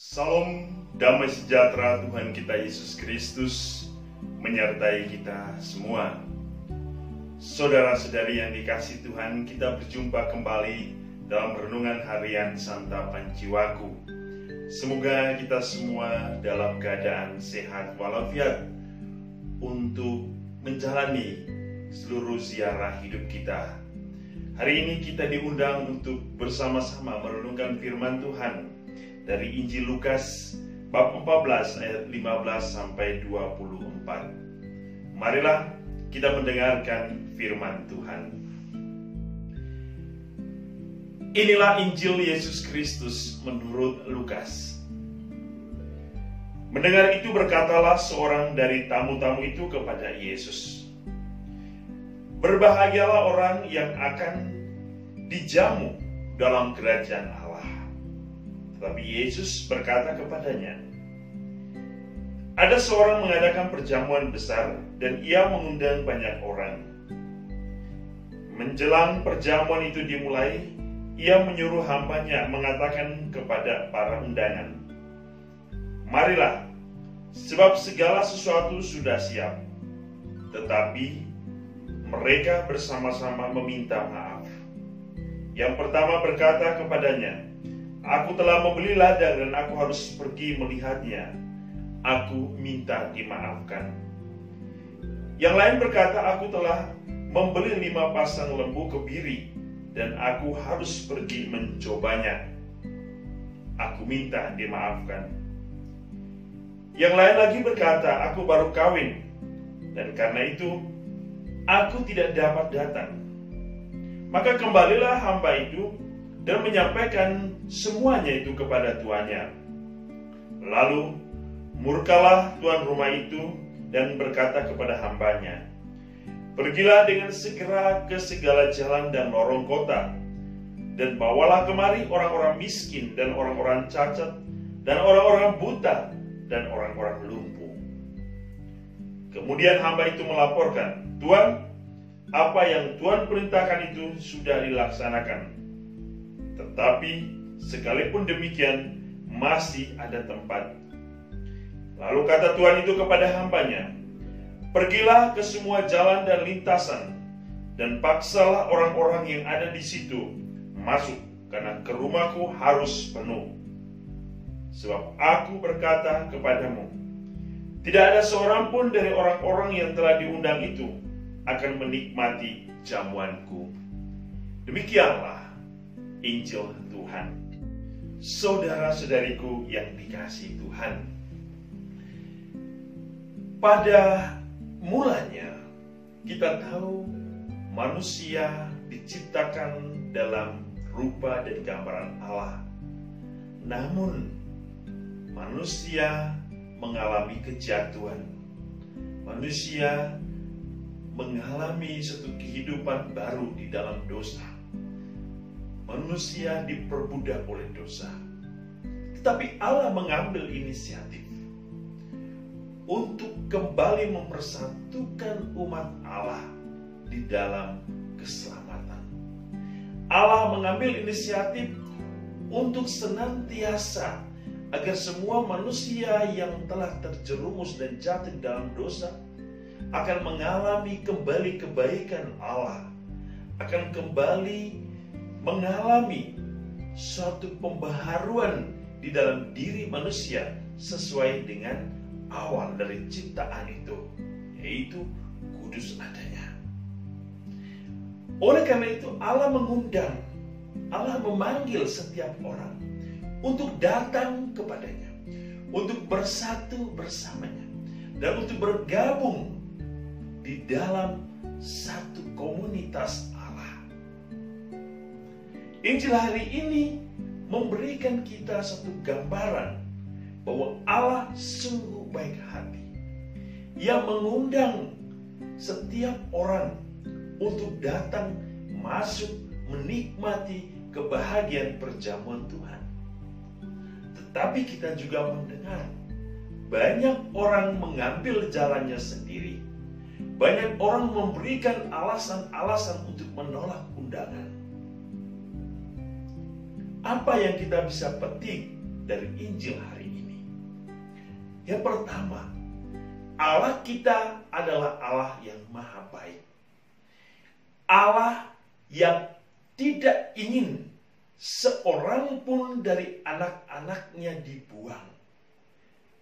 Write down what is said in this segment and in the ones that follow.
Salam damai sejahtera Tuhan kita Yesus Kristus menyertai kita semua. Saudara-saudari yang dikasihi Tuhan, kita berjumpa kembali dalam renungan harian Santapan Jiwaku. Semoga kita semua dalam keadaan sehat walafiat untuk menjalani seluruh ziarah hidup kita. Hari ini kita diundang untuk bersama-sama merenungkan firman Tuhan dari Injil Lukas bab 14 ayat 15 sampai 24. Marilah kita mendengarkan firman Tuhan. Inilah Injil Yesus Kristus menurut Lukas. Mendengar itu berkatalah seorang dari tamu-tamu itu kepada Yesus, "Berbahagialah orang yang akan dijamu dalam kerajaan Allah." Tapi Yesus berkata kepadanya, "Ada seorang mengadakan perjamuan besar dan ia mengundang banyak orang. Menjelang perjamuan itu dimulai, ia menyuruh hambanya mengatakan kepada para undangan, 'Marilah, sebab segala sesuatu sudah siap.' Tetapi mereka bersama-sama meminta maaf. Yang pertama berkata kepadanya, 'Aku telah membeli ladang dan aku harus pergi melihatnya. Aku minta dimaafkan.' Yang lain berkata, 'Aku telah membeli 5 pasang lembu kebiri dan aku harus pergi mencobanya. Aku minta dimaafkan.' Yang lain lagi berkata, 'Aku baru kawin dan karena itu aku tidak dapat datang.' Maka kembalilah hamba itu dan menyampaikan semuanya itu kepada tuannya. Lalu murkalah tuan rumah itu dan berkata kepada hambanya, 'Pergilah dengan segera ke segala jalan dan lorong kota, dan bawalah kemari orang-orang miskin dan orang-orang cacat, dan orang-orang buta, dan orang-orang lumpuh.' Kemudian hamba itu melaporkan, 'Tuan, apa yang Tuan perintahkan itu sudah dilaksanakan. Tetapi sekalipun demikian masih ada tempat.' Lalu kata Tuhan itu kepada hambanya, 'Pergilah ke semua jalan dan lintasan, dan paksalah orang-orang yang ada di situ masuk, karena ke rumahku harus penuh. Sebab aku berkata kepadamu, tidak ada seorang pun dari orang-orang yang telah diundang itu akan menikmati jamuanku.' Demikianlah Injil Tuhan. Saudara-saudariku yang dikasihi Tuhan, pada mulanya kita tahu manusia diciptakan dalam rupa dan gambaran Allah. Namun manusia mengalami kejatuhan. Manusia mengalami satu kehidupan baru di dalam dosa. Manusia diperbudak oleh dosa. Tetapi Allah mengambil inisiatif untuk kembali mempersatukan umat Allah di dalam keselamatan. Allah mengambil inisiatif untuk senantiasa agar semua manusia yang telah terjerumus dan jatuh dalam dosa akan mengalami kembali kebaikan Allah, akan kembali mengalami suatu pembaharuan di dalam diri manusia sesuai dengan awal dari ciptaan itu, yaitu kudus adanya. Oleh karena itu Allah mengundang, Allah memanggil setiap orang untuk datang kepadanya, untuk bersatu bersamanya, dan untuk bergabung di dalam satu komunitas Allah. Injil hari ini memberikan kita satu gambaran bahwa Allah sungguh baik hati. Ia mengundang setiap orang untuk datang masuk menikmati kebahagiaan perjamuan Tuhan. Tetapi kita juga mendengar banyak orang mengambil jalannya sendiri. Banyak orang memberikan alasan-alasan untuk menolak undangan. Apa yang kita bisa petik dari Injil hari ini. Yang pertama, Allah kita adalah Allah yang maha baik. Allah yang tidak ingin seorang pun dari anak-anaknya dibuang,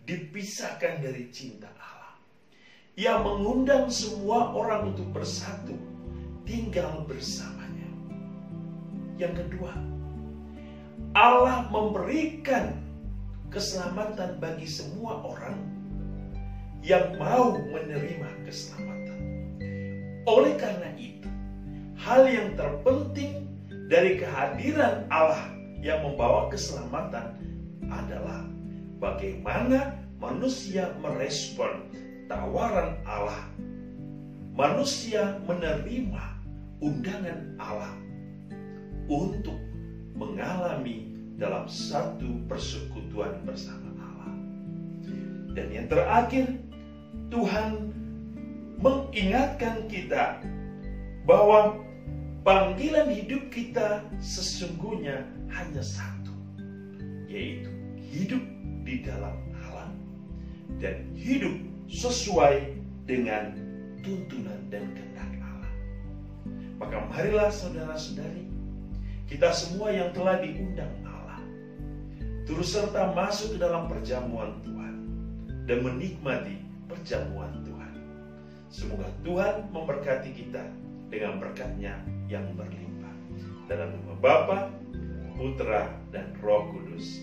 dipisahkan dari cinta Allah. Ia mengundang semua orang untuk bersatu, tinggal bersamanya. Yang kedua, Allah memberikan keselamatan bagi semua orang yang mau menerima keselamatan. Oleh karena itu, hal yang terpenting dari kehadiran Allah yang membawa keselamatan adalah bagaimana manusia merespon tawaran Allah. Manusia menerima undangan Allah untuk mengalami dalam satu persekutuan bersama Allah. Dan yang terakhir, Tuhan mengingatkan kita bahwa panggilan hidup kita sesungguhnya hanya satu, yaitu hidup di dalam Allah dan hidup sesuai dengan tuntunan dan kehendak Allah. Maka marilah saudara-saudari, kita semua yang telah diundang Allah, turut serta masuk ke dalam perjamuan Tuhan dan menikmati perjamuan Tuhan. Semoga Tuhan memberkati kita dengan berkat-Nya yang berlimpah. Dalam nama Bapa, Putra, dan Roh Kudus.